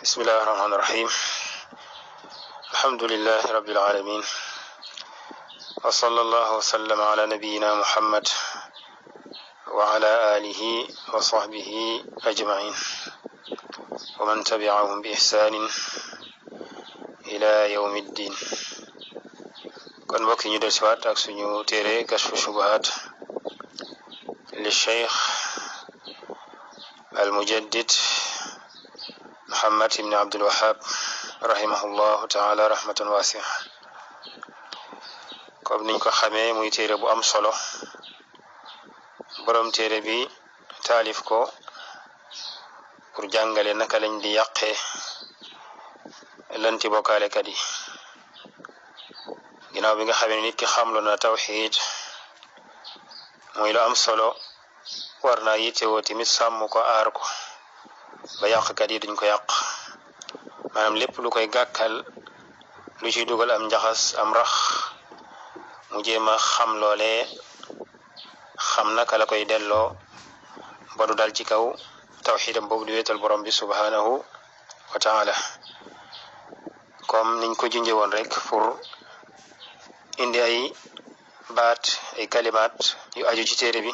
بسم الله الرحمن الرحيم. الحمد لله رب العالمين، وصلى الله وسلم على نبينا محمد وعلى آله وصحبه أجمعين ومن تبعهم بإحسان إلى يوم الدين. kon mbokk yi ñu del siwaat ak suñu téere kashfu shubuhat li cheikh al mujaddid Muhammad ibn Abdul Wahhab rahimahullahu taala rahmatan wasi'a. comme niñ ko xamee muy téere bu am solo, borom téere bi taalif ko pour jàngale naka lañ di yàqee lanti bokkaalekat yi. ginnaaw bi nga xamee nit ki xamlu na tawxiid muy lu am solo, war naa yittewoo tamit sàmm ko aar ko ba yàqkat yi duñ ko yàq. maanaam lépp lu koy gàkkal, lu ci dugal am njaxas am rax, mu jéem a xam loolee, xam naka la koy delloo ba du dal ci kaw tawxiidam boobu di wéetal borom bi subhanahu wa taala. comme niñ ko junjee woon rek, pour indi ay baat ay kalimaat yu aju ci téere bi,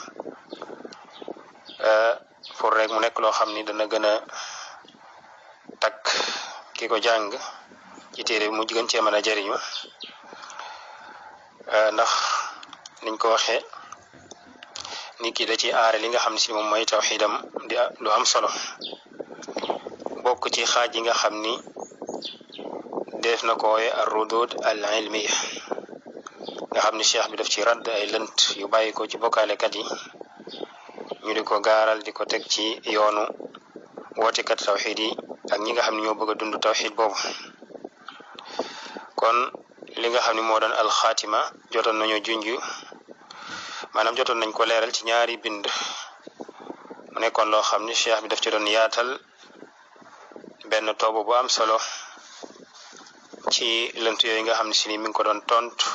pour rek mu nekk loo xam ni dana gën a takk ki ko jàng ci téere bi mu gën cee mën a jëriñu. ndax niñ ko waxee, nit ki da ci aare li nga xam ne si moom mooy tawxiidam di lu am solo, bokk ci xaaj yi nga xam ni def na ko wooye ar-rudud al-ilmiya, nga xam ni cheikh bi daf ci radd ay lënt yu bàyyi ko ci bokkaalekat yi, ñu di ko gaaral di ko teg ci yoonu wootekat tawxiid yi ak ñi nga xam ne ñoo bëgg a dund tawxiid boobu. kon li nga xam ne moo doon alxaatima jotoon nañu junj, maanaam jotoon nañ ko leeral ci ñaari bind. mu nekkoon loo xam ni cheikh bi daf ci doon yaatal benn toobo bu am solo ci lënt yooyu nga xam ne si ni mi ngi ko doon tontu.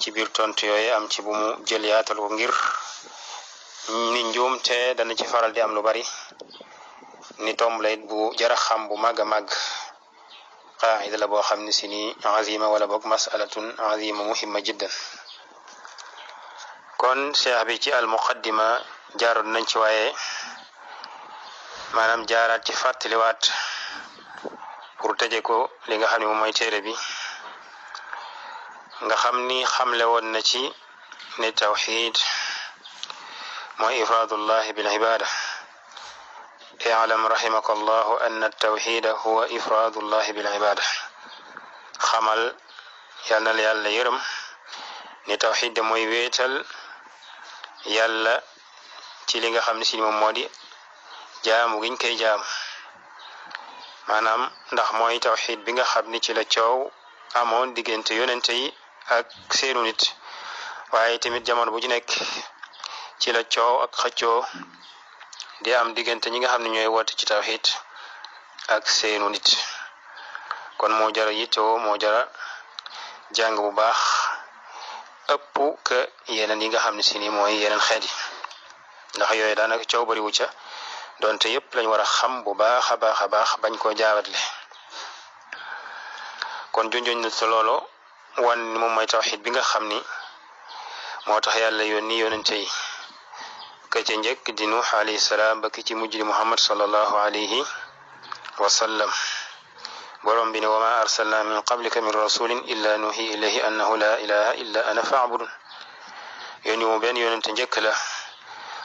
ci biir tontu yooyu am ci bu mu jël yaatal ko ngir ni njuum te dana ci faral di am lu bari, ni tomb la it bu jara xam bu màgg a màgg. qaida la boo xam ne si ni azima wala boog masalatun azima muhimma jiddan. kon cheikh bi ci al muqaddima jaaroon nañ ci, waaye maanaam jaaraat ci fàttaliwaat pour tëje ko li nga xam ne moom mooy téere bi, nga xam ni xamle woon na ci ne tawxiid mooy ifraadullahi bil ibada. i'lam rahimaka allahu anna tawxida huwa ifraadullahi bil ibada. xamal yal na la yàlla yërëm ne tawxiid de mooy wéetal yàlla ci li nga xam ne si moom moo di jaamu giñ koy jaamu. maanaam ndax mooy tawxiid bi nga xam ni ci la coow amoon diggante yonente yi ak seenu nit, waaye tamit jamono bu ci nekk ci la coow ak xëccoo di am diggante ñi nga xam ne ñooy woote ci tawxiid ak seenu nit. kon moo jara yittewoo, moo jara jàng bu baax, ëpp que yeneen yi nga xam ne si ni mooy yeneen xeet yi, ndax yooyu daanaka coow bari wu ca, donte yëpp lañ war a xam bu baax a baax a baax bañ koo jaawatle. kon junjoñ na sa loolo wan ni moom mooy tawxiid bi nga xam ni moo tax yàlla yónni yonente yi, ka ca njëkk di Nuux alayhi salaam ba ki ci mujj di Muhammad sallallahu alayhi wa sallam. borom bi ne wa ma arsalna min qablika min rasulin illa nuhi ilayhi annahu la ilaha illa ana fa'budun. yónni mu benn yonente njëkk la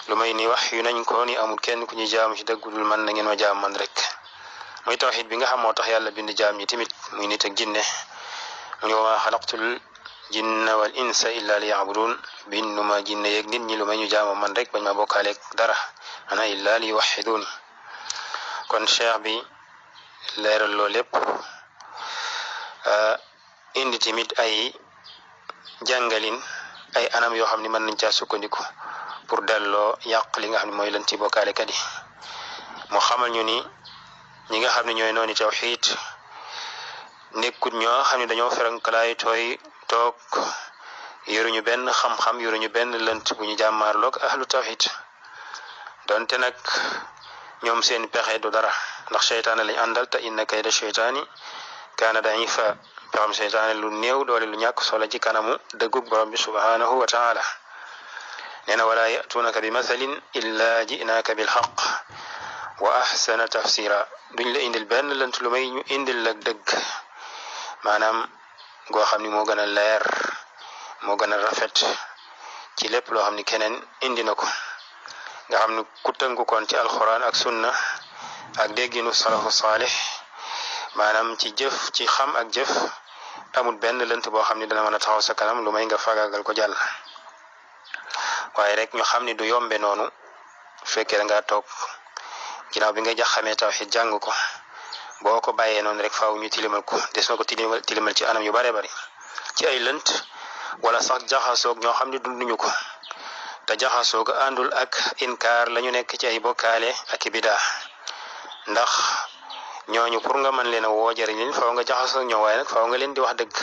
lu may ni wax yu nañ ko ni amul kenn ku ñu jaamu ci dëggudul man, na ngeen ma jaam man rek. muy tawxiid bi nga xam moo tax yàlla bind jaam ñi tamit muy nit ak jinne. mu ne wa ma xalaqtul jinna wal insa illa liya'budun. binduma jinne yeeg nit ñi lu may ñu jaamu man rek, bañ ma bokkaaleeg dara, ana illa li yuwahhiduni. kon cheikh bi leeral loolu lépp, indi tamit ay jàngalin, ay anam yoo xam ne mën nañ caa sukkandiku pour delloo yàq li nga xam ne mooy lan ci bokkaalekat yi. mu xamal ñu ni ñi nga xam ne ñooy nooni tawxiid nekkut ñoo xam ne dañoo ferankalaay tooy toog yoruñu benn xam-xam, yoruñu benn lënt bu ñu jàmmaarloog ahlu tawxiid. donte nag ñoom seen pexe du dara, ndax seytaane lañ àndal te inna kayda seytaani kaana daifa pexam seytaane lu néew doole lu ñàkk solo ci kanamu dëggug borom bi subhanahu wa taala nee na wala yatuunaka bi mathalin illa ji'naaka bilxaq wa ahsana tafsira duñ la indil benn lënt lu may ñu indil la dëgg maanaam goo xam ni moo gën a leer moo gën a rafet ci lépp loo xam ni keneen indi na ko nga xam ni ku tënku koon ci alquran ak sunna ak dégginu salafu saalih maanaam ci jëf ci xam ak jëf amul benn lënt boo xam ni dana mën a taxaw sa kanam lu may nga fagaagal ko jàll waaye rek ñu xam ni du yombe noonu fekkee da ngaa toog ginnaaw bi nga xamee tawhid jàng ko boo ko bàyyee noonu rek faaw ñu tilimal ko des na ko tilimal ci anam yu bare bari ci ay lënt wala sax jaxasoog ñoo xam ne dunduñu ko te jaxasoog àndul ak inkaar la ñu nekk ci ay bokkaale ak i bidaa ndax ñooñu pour nga mën leen a woo jëriñ leen faaw nga jaxasoog ñoom waaye nag faaw nga leen di wax dëgg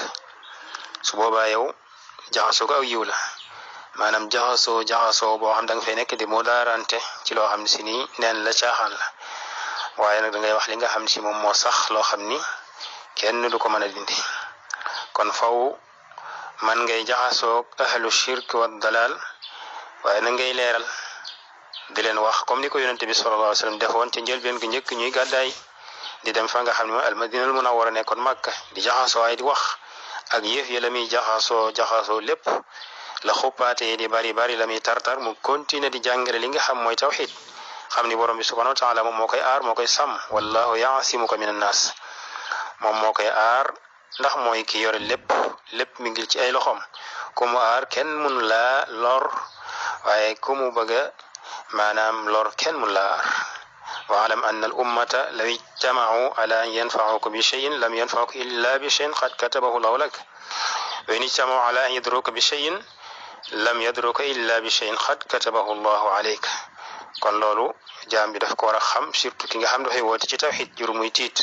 su boobaa yow jaxasoog aw yiw la maanaam jaxasoo boo xam da nga fay nekk di moo daarante ci loo xam ne si nii neen la caaxaan la waaye nag da ngay wax li nga xam si moom moo sax loo xam ni kenn du ko mën a dindi kon faw man ngay jaxasoo ahlu shirk wa dalal waaye na ngay leeral di leen wax comme ni ko yonente bi sallallahu alayhi wa sallam defoon ci njëlbeen gi njëkk ñuy gàddaay di dem fa nga xam ne mooy almadinal munawwara nekkoon Makka di jaxasoo ay di wax ak yëf ya la muy jaxasoo lépp la xuppaate di bari la muy tartar mu continuer di jàngale li nga xam mooy tawxid xam ni borom bi subhanahu wa taala moom moo koy aar moo koy sàmm wallahu yaasimuka min annaas moom moo koy aar ndax mooy ki yore lépp mi ngi ci ay loxoom ku mu aar kenn mun laa lor waaye ku mu bëgga maanaam lor kenn mun laa aar waalam anna al ummata law ijtamau ala an yanfauka bi cheyin lam yanfauka illa bi cheyin qad katabahu llahu lak wa in ijtamau ala an yadruka bi cheyin lam yadruka illa bi cheyin qad katabahu llahu alayk kon loolu jaam bi daf ko war a xam surtout ki nga xam dafay woote ci tawhid jërut muy tiit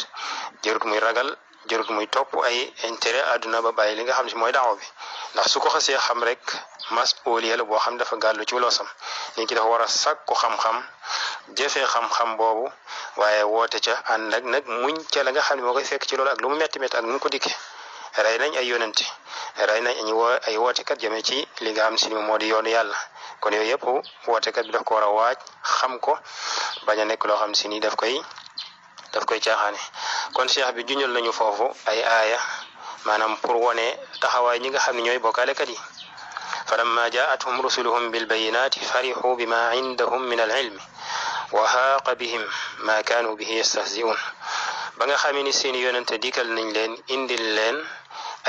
jërut muy ragal jërut muy topp ay intérêt àdduna ba bàyyi li nga xam si mooy daaw bi ndax su ko xasee xam rek mas'uliya la boo xam dafa gàllu ci loosam nit ki dafa war a sàkku xam-xam jëfee xam-xam boobu waaye woote ca ànd ak nag muñ ca la nga xam ne moo koy fekk ci loolu ak lu mu metti ak nu mu ko dikkee rey nañ ay yonente rey nañ ay wootekat jëmee ci li nga xam si moo di yoonu yàlla kon yooyu yëpp wootekat bi daf ko war a waaj xam ko bañ a nekk loo xam si ni daf koy caaxaane kon cheikh bi juñal nañu foofu ay aaya maanaam pour wone taxawaay ñi nga xam ne ñooy bokkaalekat yi falamma jaa'athum rusuluhum bilbayinati farixu bima indahum min alilmi wa haaqa bihim ma kaanu bihi yastahzi'un ba nga xamee ni seen yonente dikkal nañ leen indil leen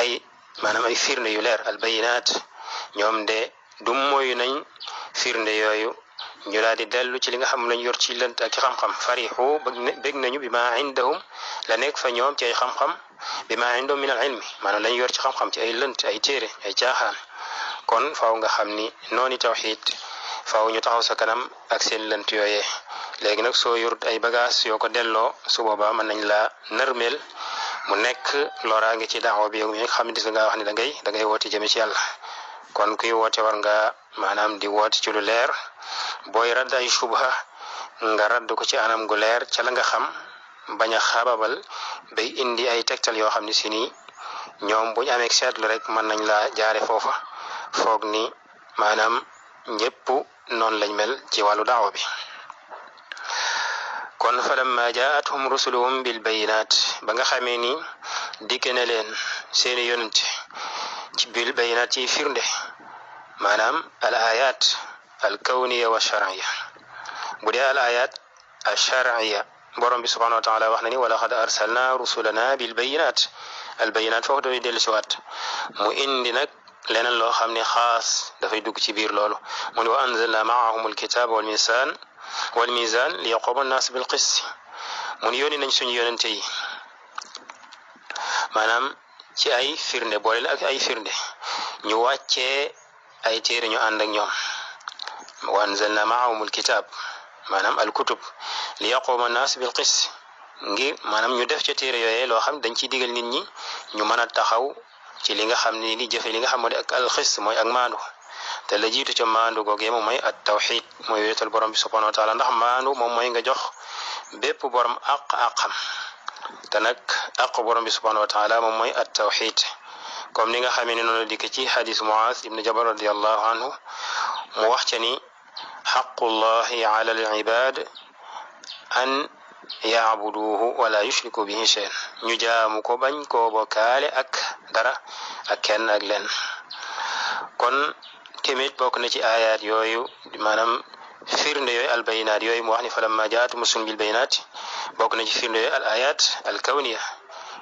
ay maanaam ay firnde yu leer albayinat ñoom de du mooyu nañ firnde yooyu ñu daal di dellu ci li nga xam lañ yor ci lënt ak ci xam-xam farixu bég nañu bi ma indahum la nekk fa ñoom ci ay xam-xam bi ma indahum min al ilmi maanaam lañ yor ci xam-xam ci ay lënt ay téere ay caaxaan kon faaw nga xam ni nooni tawxid faaw ñu taxaw sa kanam ak seen lënt yooyee léegi nag soo yorut ay bagage yoo ko delloo su boobaa mën nañ la nërmeel mu nekk loraange ci daawa bi yow mi nga xam ne dis nga wax ni da ngay woote jëme ci yàlla kon kuy woote war nga maanaam di woote ci lu leer booy radd ay subha nga radd ko ci anam gu leer ca la nga xam bañ a xababal bay indi ay tegtal yoo xam ne si nii ñoom buñ amee seetlu rek mën nañ la jaare foofa foog ni maanaam ñëpp noonu lañ mel ci wàllu daawa bi kon falamma jaa'athum rusuluhum bil bayinat ba nga xamee ni dikke ne leen seeni yonente ci bil bayinat ci firnde maanaam al ayat al kawniya wa shar'iyya bu dee al ayat al shar'iyya borom bi subhanahu wa taala wax na ni wa laqad arsalna rusulana bil bayinat al bayinat foofu dafay dellu si waat mu indi nag leneen loo xam ne xaas dafay dugg ci biir loolu mu ne wa anzalna maahum al kitaba wal mizan li yaquma an-nas bil qist mu ne yónni nañ suñu yonente yi maanaam ci ay firnde boole la ak ay firnde ñu wàccee ay téere ñu ànd ak ñoom wa anzalna maahum al kitab maanaam al kutub li yaquma an-nas bil qist ngir maanaam ñu def ca téere yooyee loo xam dañ ciy digal nit ñi ñu mën a taxaw ci li nga xam ne li jëfe li nga xam moo di ak alxis mooy ak maandu te la jiitu ca maandu googee moom mooy at tawxid mooy wéetal borom bi subhanahu wa taala ndax maandu moom mooy nga jox bépp borom àqam te nag àq borom bi subhanahu wa taala moom mooy at tawxid comme ni nga xamee ne noonu dikk ci xadis Muaz ibn Jabal radiallahu anhu mu wax ca ni xaqullahi ala al ibad an yaabuduhu wala yushriku bihi shay'an ñu jaamu ko bañ koo bokkaale ak dara ak kenn ak leen kon tamit bokk na ci ayat yooyu maanaam firnde yooyu al bayinaat yooyu mu wax ni falamma jaat musun bil bayinaat bokk na ci firnde yooyu al ayat al kawniya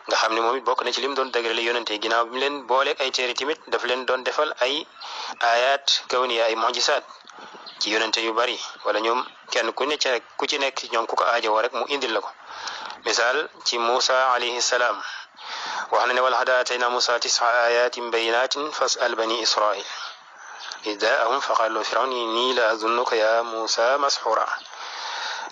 nga xam ne moom it bokk na ci lim doon dëgërale yonente ginnaaw bi mu leen booleeg ay téere tamit daf leen doon defal ay ayat kawniya ay mujisaat ci yonente yu bari wala ñoom kenn ku ci nekk ñoom ku ko aajowoo rek mu indil la ko misaal ci Musa alayhi salaam wax na ne wal hada atayna Musa 9 ayatin bayinatin fas'al bani Israil id jaahum fa qaalu firawna inni la azunnuka ya Musa mashura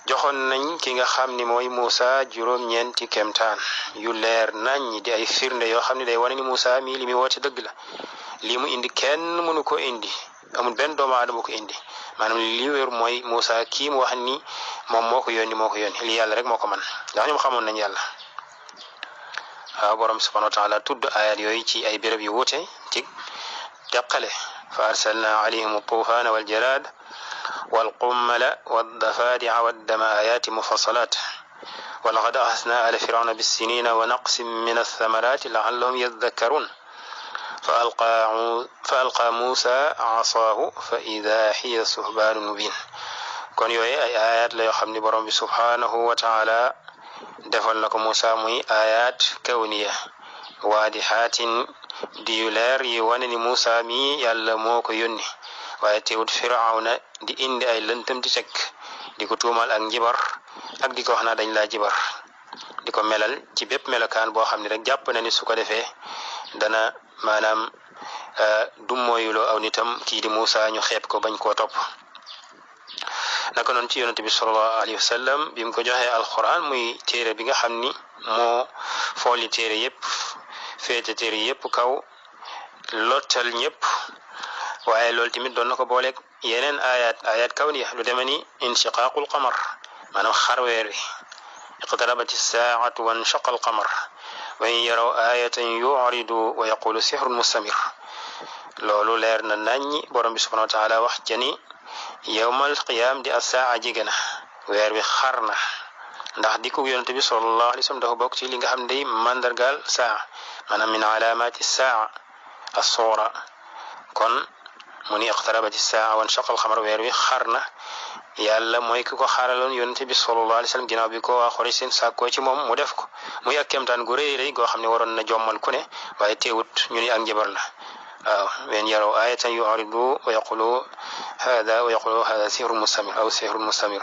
joxoon nañ ki nga xam ni mooy Musa juróom-ñeenti kemtaan yu leer nañ di ay firnde yoo xam ne day wane ni Musa mii li muy woote dëgg la lii mu indi kenn mënu ko indi amul benn doomu aadama ko indi maanaam li wér mooy Musa kii mu wax ni moom moo ko yónni lii yàlla rek moo ko man ndax ñoom xamoon nañ yàlla waaw borom subhanahu wa taala tudd ayat yooyu ci ay béréb yu wuute ci teqale fa arsalna alayhim altuufana waljarad walqummala waddafadi'a waddama ayati mufassalat walaqad axasna ala firawna bissinina wa naqsin min althamarati laallahum yadakkarun فألقى موسى عصاه فإذا هي ثعبان مبين kon yooyu ay ayat la yoo xam ni borom bi subhanahu wa taala defal na ko Musa muy ayat kawniya waadihaatin di yu leer yi wane ni Musa mi yàlla moo ko yónni waaye teewut Firawna di indi ay lëntam di teg di ko tuumal ak njibar ak di ko wax naa dañ laa jibar di ko melal ci bépp melokaan boo xam ne rek jàpp na ni su ko defee dana maanaam dummooyuloo aw nitam kii di Musa ñu xeeb ko bañ koo topp naka noonu ci yonente bi sallallahu alayhi wa sallam bi mu ko joxee alquran muy téere bi nga xam ni moo fooli téere yépp féete téere yépp kaw lottal ñëpp waaye loolu tamit doon na ko booleeg yeneen ayat kawniya lu deme ni inshiqaaqul qamar maanaam xar weer wi iqtarabati saa'atu wa inshaqa al qamar wa in yaraw ayatan yu'ridu wa yaqulu sihrun mustamir loolu leer na naññi borom bi subhanahu wa taala wax jani yawmal qiyaam di as-saa jigéena weer wi xar na ndax di ko yonente bi sallallahu alayhi wa sallam dafa bokk ci li nga xam ne day mandargaal saa maanaam min alaamati saa as-suura kon mu ni iqtarabati saa wa inshaqa al-qamar weer wi xar na yàlla mooy ki ko xaaraloon yonente bi sallallahu alayhi wa sallam ginnaaw bi ko waa Quraysh seen sàkkoo ci moom mu def ko muy ak kemtaan gu rëy rëy goo xam ne waroon na jommal ku ne waaye teewut ñu ni ak njabar la waaw wen yaraw ayatan yu'ridu wa yaqulu hada sihrun mustamir aw sihrun mustamir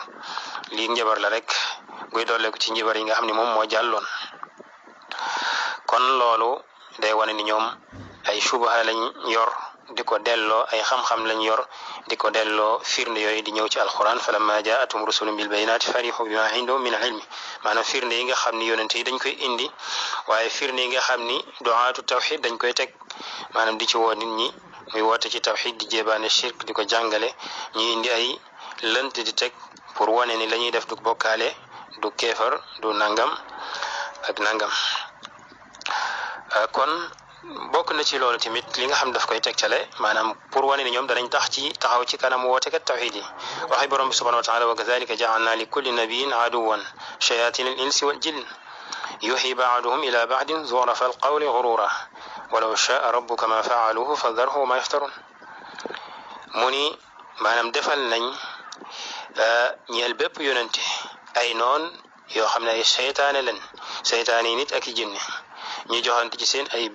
lii njabar la rek guy dolleeku ci njabar yi nga xam ne moom moo jàlloon kon loolu day wane ni ñoom ay subaha lañ yor di ko delloo ay xam-xam lañ yor di ko delloo firnde yooyu di ñëw ci alquran falamma jaatum rusulun bil bayinati farihu bima indahum min ilmi maanaam firnde yi nga xam ni yonente yi dañ koy indi waaye firnde yi nga xam ni du'aatu tawxid dañ koy teg maanaam di ci woo nit ñi muy woote ci tawxid di jébaane shirk di ko jàngale ñu indi ay lënt di teg pour wane ni la ñuy def du bokkaale du keefar du nangam ak nangam kon bokk na ci loolu tamit li nga xam daf koy tegtale maanaam pour wane ni ñoom danañ taxaw ci kanam wootekat tawxid yi waxi borom bi subhanahu wa taala wa kadhalika ja'alna li kulli nabiyyin aduwan shayatin al insi wal jinn yuhi ba'duhum ila ba'din zurafa al qawli ghurura walaw sha'a rabbuka ma fa'aluhu fadharhum wa ma yaftarun mu ni maanaam defal nañ ñeel bépp yonente ay noon yoo xam ne ay seytaane leen seytaane yi nit ak i jinne ñu joxante ci seen ay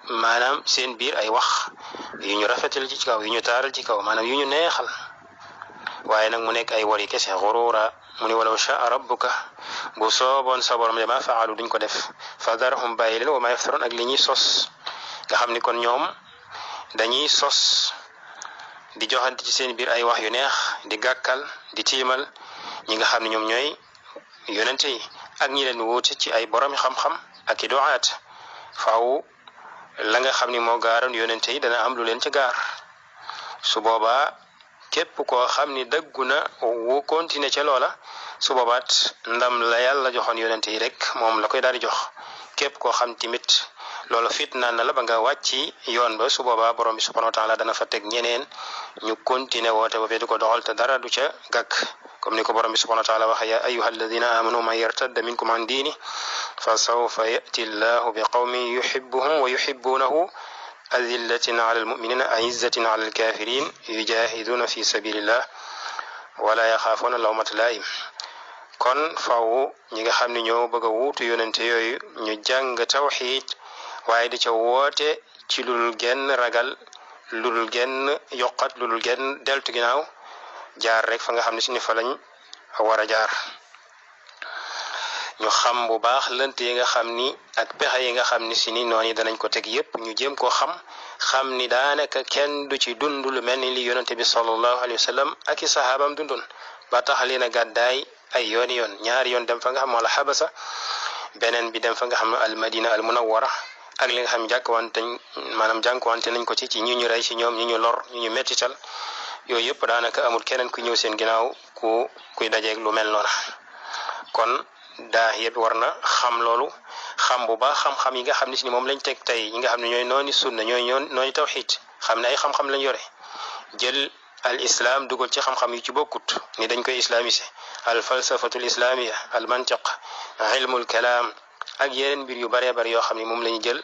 maanaam seen biir ay wax yu ñu rafetal ci kaw yu ñu taaral ci kaw maanaam yu ñu neexal waaye nag mu nekk ay wari kese xurura mu ni walaw shaa rabbuka bu sooboon sa borom de ma faalu duñ ko def fadarhum bàyyi leen wa ma yaftaroon ak li ñuy sos nga xam ni kon ñoom dañuy sos di joxante ci seen biir ay wax yu neex di gàkkal di tiimal ñi nga xam ne ñoom ñooy yonente yi ak ñi leen wuute ci ay borom xam-xam ak i du'aat faaw la nga xam ni moo gaaroon yonente yi dana am lu leen ci gaar su boobaa képp koo xam ni dëggu na wu continuer ca loola su boobaat ndam la yàlla joxoon yonente yi rek moom la koy daal di jox képp koo xam timit loolu fitnaan na la ba nga wàcci yoon ba su boobaa borom bi subhanahu wa taala dana fa teg ñeneen ñu continuer woote ba di ko doxal te dara du ca gàkk comme ni ko borom bi subhanahu wa taala waxe ya ayuha alladina amanu man yartadda minkum an diini fa sawfa yati llahu bi qawmin yuhibbuhum wa yuhibbunahu adillatin ala almuminina aizzatin ala alkafirin yujahiduna fi sabilillah wala yaxaafuuna lawmata laim kon faw ñi nga xam ne ñoo bëgg a wuutu yonente yooyu ñu jàng tawxiid waaye di ca woote ci lulul genn ragal lulul genn yokkat lulul genn deltu ginnaaw jaar rek fa nga xam ne si ni fa lañ war a jaar ñu xam bu baax lënt yi nga xam ni ak pexe yi nga xam ni si ni noonu yi danañ ko teg yépp ñu jéem koo xam ni daanaka kenn du ci dund lu mel ni li yonente bi sallallahu alayhi wa sallam ak i sahaabam dundoon ba tax leen a gàddaay ay yooni yoon ñaari yoon dem fa nga xam wala xabasa beneen bi dem fa nga xam ne al madina al munawwara ak li nga xam jànkuwante nañ ko ci ñi ñu rey ci ñoom ñi ñu lor ñi ñu mettital yooyu yëpp daanaka amul keneen ku ñëw seen ginnaaw kuy dajeeg lu mel noona kon daa yëpp war na xam loolu xam bu baax xam-xam yi nga xam ne si ni moom lañ teg tey yi nga xam ne ñooy nooni sunna ñooy nooni tawxiid xam ne ay xam-xam lañ yore jël al islam dugal ci xam-xam yu ci bokkut ni dañ koy islamisé al falsafatul islamia al mantiq ilmul kalaam ak yeneen mbir yu baree bari yoo xam ne moom la ñu jël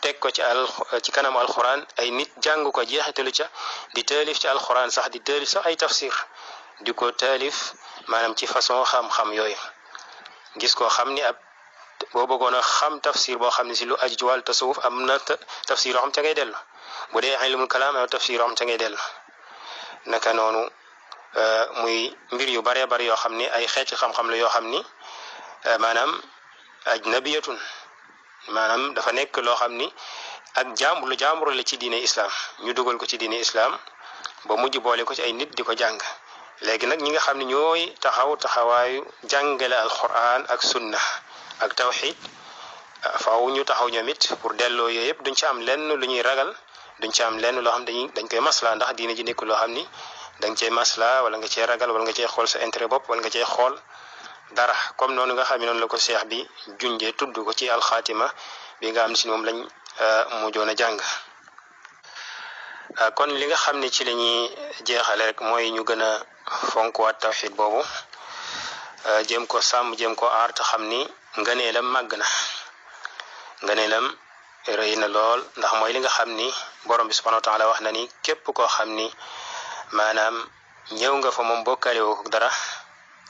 teg ko ci kanam alquran ay nit jàng ko jeexitalu ca di taalif ci alquran sax di taalif sax ay tafsir di ko taalif maanaam ci façon xam-xam yooyu gis koo xam ni ab boo bëggoon a xam tafsir boo xam ne si lu aju ci wàllu tasawuf am na tafsir yoo xam ca ngay dellu bu dee ilmul kalaam am tafsir yoo xam ca ngay dellu naka noonu muy mbir yu baree bari yoo xam ni ay xeeti xam-xam la yoo xam ni maanaam ajnabiyatun maanaam dafa nekk loo xam ni ak lu jaambur la ci diine islam ñu dugal ko ci diine islam ba mujj boole ko ci ay nit di ko jàng léegi nag ñi nga xam ne ñooy taxawaayu jàngale alquran ak sunna ak tawxid faaw ñu taxaw ñoom it pour delloo yooyu yëpp duñ ci am lenn lu ñuy ragal duñ ci am lenn loo xam dañ koy masla ndax diine ji nekk loo xam ni dañ cey masla wala nga cey ragal wala nga cey xool sa intérêt bopp wala nga cey xool dara comme noonu nga xam ne noonu la ko seex bi junjee tudd ko ci alxaatima bi nga am si moom lañ mujjoon a jàng kon li nga xam ne ci la ñuy jeexale rek mooy ñu gën a fonkuwaat tawxid boobu jéem ko sàmm jéem ko aar te xam ni ngëneelam màgg na ngëneelam rëy na lool ndax mooy li nga xam ni borom bi subhanahu wa taala wax na ni képp koo xam ni maanaam ñëw nga fa moom bokkaale woo dara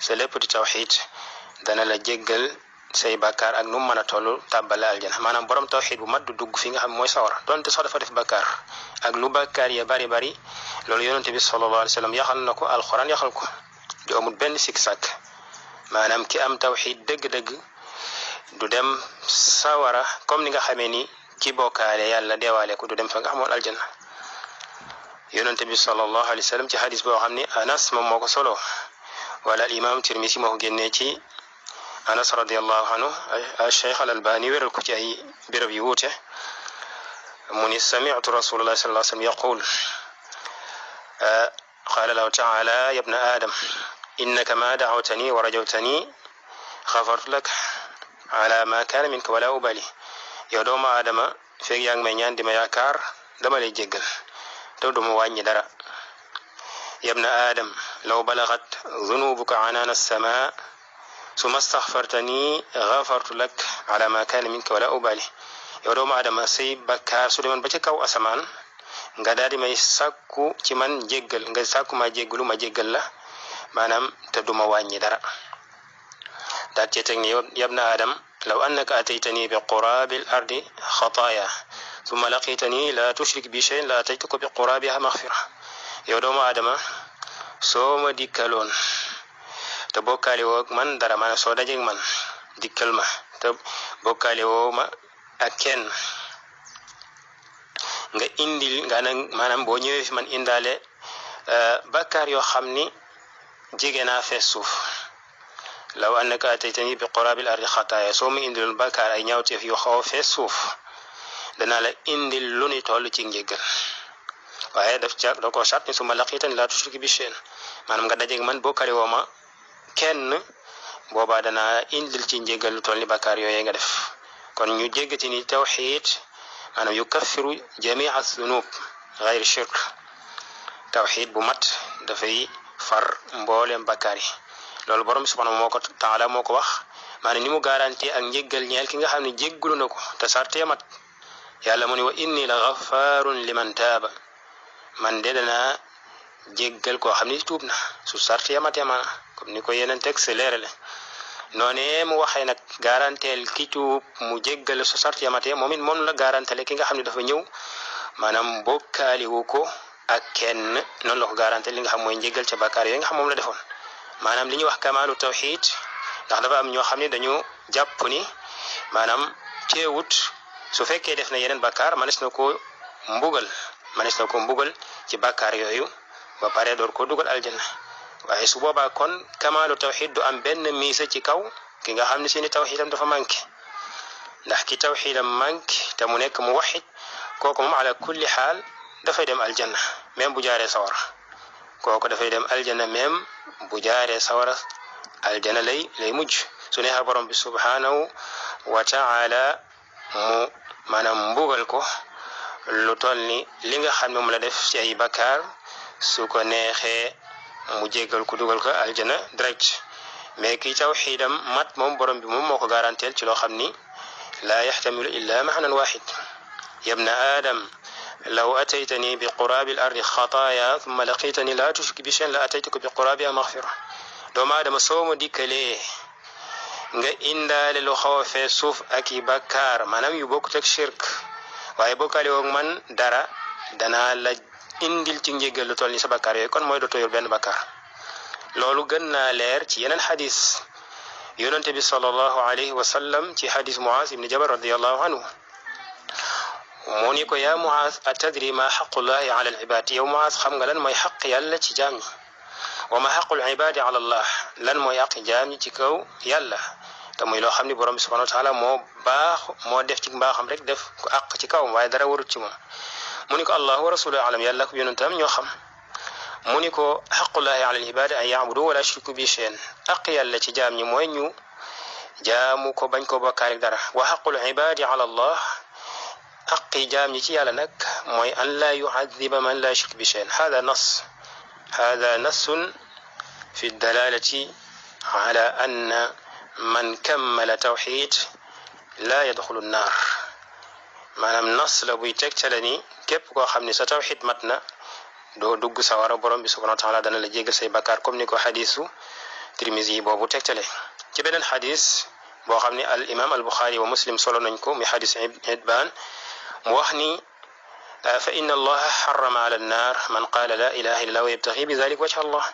sa lépp di tawxid dana la jéggal say bàkkaar ak nu mu mën a toll tàbbale aljana maanaam borom tawxid bu mat du dugg fi nga xam mooy sawara donte sax dafa def bàkkaar ak lu bàkkaar ya bari bari loolu yonente bi sallallahu alayhi wa sallam yaxal na ko alquran yaxal ko du amul benn sikk sàkk maanaam ki am tawxid dëgg-dëgg du dem sawara comme ni nga xamee ni ki bokkaale yàlla deewaale ko du dem fa nga xamoon aljana yonente bi sallallahu alayhi wa sallam ci hadis boo xam ni anas moom moo ko solo wala al imam tirmisi moo ko génnee ci anas radiallahu anhu cheikh al albani wéral ko ci ay béréb yu wuute mu ni sami'tu rasulullah sallallahu alayhi wa sallam yaqul qala lahu taala ya ibna adam innaka ma da'awtani wa rajawtani xafartu lak ala ma kaana minka wala ubali yow doomu aadama feeg yaa ngi may ñaan di ma yaakaar dama lay jéggal te duma wàññi dara ya ibna adam law balagat zunubuka anaana as-samaa summa staxfartani xafartu lak ala ma kaana minka wala ubali yow doomu aadama say bakkaar su demoon ba ca kaw asamaan nga daal di may sàkku ci man jéggal nga sàkku ma jéggalu ma jéggal la maanaam te duma wàññi dara daat cee teg ni yabna adam law annaka ataytani bi qurabil ardi xataaya summa laqitani la tushrik bi shay'in la ataytuka bi qurabiha maxfira yow doomu aadama soo ma dikkaloon te bokkaale woo man dara maanaam soo dajeeg man dikkal ma te bokkaale woo ma ak kenn nga indil nga nag maanaam boo ñëwee fi man indaale bakkaar yoo xam ni jege naa fees suuf law annaka ataytani bi qurabil ardi xataaya soo ma indiloon bakkaar ay ñaawteef yu xaw a fees suuf danaa la indil lu ni toll ci njéggal waaye da ko sart ni su ma laqitani laa tushrik bi shay'in maanaam nga dajeeg man bokkaale woo ma kenn boobaa dana indil ci njéggal lu toll ni bakkaar yooyee nga def kon ñu jéggati ni tawxid maanaam yukaffiru jamia zunub gayri shirk tawxid bu mat dafay far mboolem bakkaar yi loolu borom subhanahu taala moo ko wax maanaam ni mu garanti ak njéggal ñeel ki nga xam ne jéggalu na ko te sartee mat yàlla mu ni wa inni la ghafarun liman taaba man de danaa jéggal koo xam ni tuub na su sartee matee ma comme ni ko yeneen texte leerale noonee mu waxee nag garanteel ki tuub mu jéggal su sartee matee moom it moom la garantele ki nga xam ne dafa ñëw maanaam bokkaaliwu ko ak kenn noonu la ko garanteel li nga xam mooy njéggal ca bàkkaar yooyu nga xam moom la defoon maanaam li ñuy wax kamaalu tawxid ndax dafa am ñoo xam ne dañu jàpp ni maanaam teewut su fekkee def na yeneen bàkkaar manes na ko mbugal ci bàkkaar yooyu ba pare door ko dugal aljanna waaye su boobaa kon kamaalu tawxid du am benn miisa ci kaw ki nga xam ne seeni tawxidam dafa manqué ndax ki tawxidam manqué te mu nekk mu waxid kooku moom ala kulli xaal dafay dem aljanna même bu jaaree sawara kooku dafay dem aljanna même bu jaaree sawara aljanna lay mujj su neexee borom bi subhanahu wa taala mu maanaam mbugal ko lu toll ni li nga xam ne moom la def ci ay bakkaar su ko neexee mu jéggal ko dugal ko aljanna direct mais ki tawxidam mat moom borom bi moom moo ko garanteel ci loo xam ni laa yaxtamilu illa maxnan waxid yabna adam law ataytani bi qurabi al ardi xataaya thumma laqitani la tushrik bi shay'in la ataytuka bi qurabiha maghfira doomu aadama soo ma dikkalee nga indaale lu xaw a fee suuf ak i bakkaar maanaam yu bokkut ak shirk waaye bokkaale woog man dara danaa la indil ci njéggal lu toll ni sa bakkaar yooyu kon mooy dootoo yor benn bakkaar loolu gën naa leer ci yeneen xadis yonente bi sallallahu alayhi wa sallam ci xadis Muaz ibni Jabal radiyallahu anhu mu ni ko yaa Muaz atadri ma xaqullahi ala al ibad yow Muaz xam nga lan mooy xaq yàlla ci jaam ñi wa ma xaqul ibadi ala allah lan mooy àq jaam ñi ci kaw yàlla te muy loo xam ni borom bi subhanahu wa taala moo def ci mbaaxam rek def ko àq ci kawam waaye dara warut ci moom mu ni ko allah wa rasuluhu alam yàlla ko yonentam ñoo xam mu ni ko xaqullahi ala al ibadi an yaabudu wala yushriku bi shay'an àq yàlla ci jaam ñi mooy ñu jaamu ko bañ ko bokkaale dara wa xaqul ibadi ala allah aqi jaam ñi ci yàlla nag mooy an la yuadiba man la yushrik bi shay'an hada nassun fi dalalati ala anna man kammala tawxid la yadxulu nnaar maanaam nas la buy tegtale ni képp koo xam ni sa tawxid mat na doo dugg sawara borom bi subhanahu wa taala dana la jéggal say bakkaar comme ni ko xadisu Tirmisi boobu tegtale ci beneen xadis boo xam ni al imam al buxaari wa muslim solo nañ ko mi xadis Itbaan mu wax ni fa inna allaha xarama ala annaar man qaala la ilaha illallah wa yabtaxi bi dalik wajha allah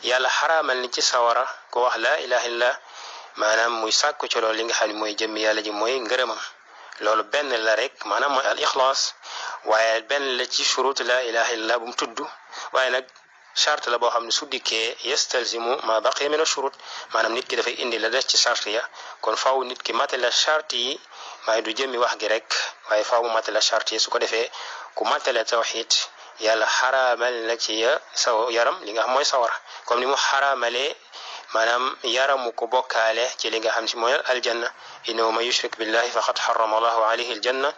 yàlla xaraamal ni ci sawara ko wax la ilaha illallah maanaam muy sàkku ci loolu li nga xam ne mooy jëmmi yàlla ji mooy ngërëmam loolu benn la rek maanaam mooy al ixlaas waaye benn la ci shurut la ilaha illallah bu mu tudd waaye nag charte la boo xam ne su dikkee yastalzimu ma baqiya min ashurut maanaam nit ki dafay indi la des ci charte ya kon faaw nit ki matala charte yi waaye du jëmmi wax gi rek waaye faaw mu matala charte yi su ko defee ku matala tawxid yàlla xaraamal nag ci yaram li nga xam mooy sawara comme ni mu xaraamalee maanaam yaramu ko bokkaale ci li nga xam si mooy aljanna innahu man yushrik billahi faqad harrama allahu alayhi aljanna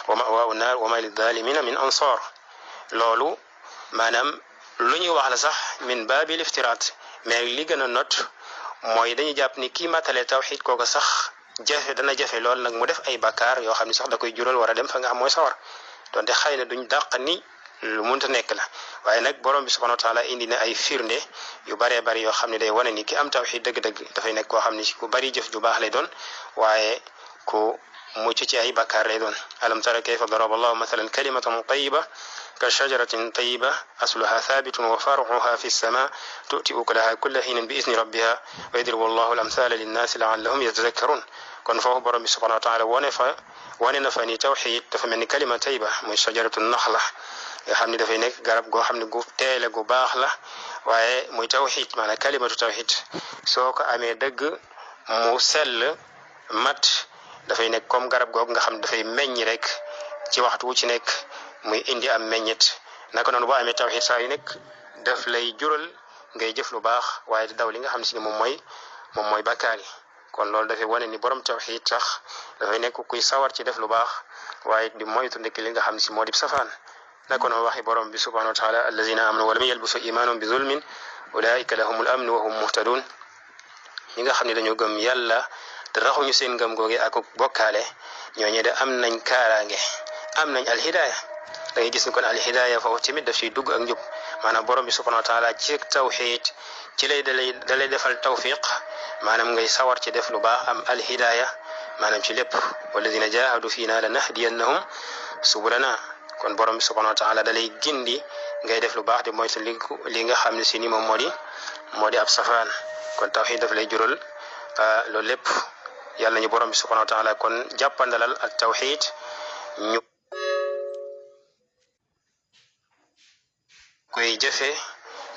wa ma'waahu nnaar wa ma liddalimina min ansar loolu maanaam lu ñuy wax la sax min baabil iftiraat mais li gën a not mooy dañuy jàpp ni kii matale tawxid kooku sax dana jafe lool nag mu def ay bakkaar yoo xam ne sax da koy jural war a dem fa nga xam mooy sawar donte xëy na duñ dàq ni lu munta nekk la waaye nag borom bi subhanahu wa taala indi na ay firnde yu baree bari yoo xam ne day wane ni ki am tawxid dëgg-dëgg dafay nekk koo xam ne ku bari jëf ju baax lay doon waaye ku mucc ci ay bakkaar lay doon alam tara kayfa daraba allahu mathalan kalimatan tayyiba ka shajaratin tayyiba asluha thabitun wa faruha fi sama tu'ti ukulaha kulla hinin bi isni rabbiha wa yadribu allahu al amthala linnaasi la'allahum yatadhakkarun kon foofu borom bi subhanahu wa taala wane na fa ni tawxid dafa mel ni kalima tayyiba muy shajaratu naxla nga xam ne dafay nekk garab goo xam ne gu teele gu baax la waaye muy tawxid maanaam kalimatu tawxid soo ko amee dëgg mu sell mat dafay nekk comme garab googu nga xam ne dafay meññ rek ci waxtu wu ci nekk muy indi am meññit naka noonu boo amee tawxid saa yu nekk daf lay jural ngay jëf lu baax waaye daw li nga xam ne si ne moom mooy moom mooy bakkaar yi kon loolu dafay wane ni borom tawxiid sax dafay nekk kuy sawar ci def lu baax waaye di moytu ndekk li nga xam ne si moo di safaan naka noonu waxi borom bi subhanahu wa taala allazina amanu wa lam yalbisu imaanahum bi zulmin ulaika lahumul amnu wa hum muhtadun ñi nga xam ne dañoo gëm yàlla te raxuñu seen ngëm googe ak bokkaale ñooñu de am nañ kaaraange am nañ alhidaaya da ngay gis ni kon alhidaaya foofu tamit daf ciy dugg ak njub maanaam borom bi subhanahu wa taala ci tawxiid ci lay dalay defal tawfiq maanaam ngay sawar ci def lu baax am alhidaaya maanaam ci lépp walladina jahadu fiina la nahdiyannahum subulana kon borom bi subhanahu wa taala dalay gindi ngay def lu baax di moytu li nga xam ne si ni moom moo di ab safaan kon tawxiid daf lay jural loolu lépp yàlla ñu borom bi subhanahu wa taala kon jàppandalal ak tawxiid ñu koy jëfe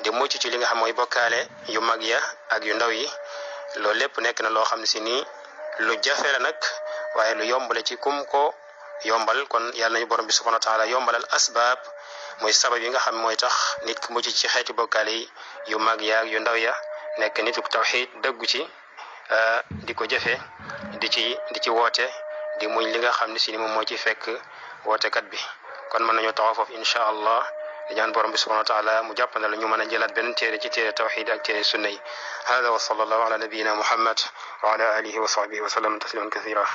di mucc ci li nga xam mooy bokkaale yu mag ya ak yu ndaw yi loolu lépp nekk na loo xam ne si nii lu jafe la nag waaye lu yombale ci kum ko yombal kon yàlla nañu borom bi subhanahu wa taala yombalal asbaab mooy sabab yi nga xam mooy tax nit ki mucc ci xeeti bokkaale yi yu mag ya ak yu ndaw ya nekk nitu tawxiid dëggu ci di ko jëfe di ci woote di muñ li nga xam ne si ni moom moo ci fekk wootekat bi kon mën nañoo taxaw foofu incha allah di ñaan borom bi subhanahu wa taala mu jàppana la ñu mën a jëlaat benn téere ci téere tawxiid ak téere sunna yi hada wa sallallahu ala nabiyina muhammad wa ala alihi wa sahbihi wa sallam tasliman kathira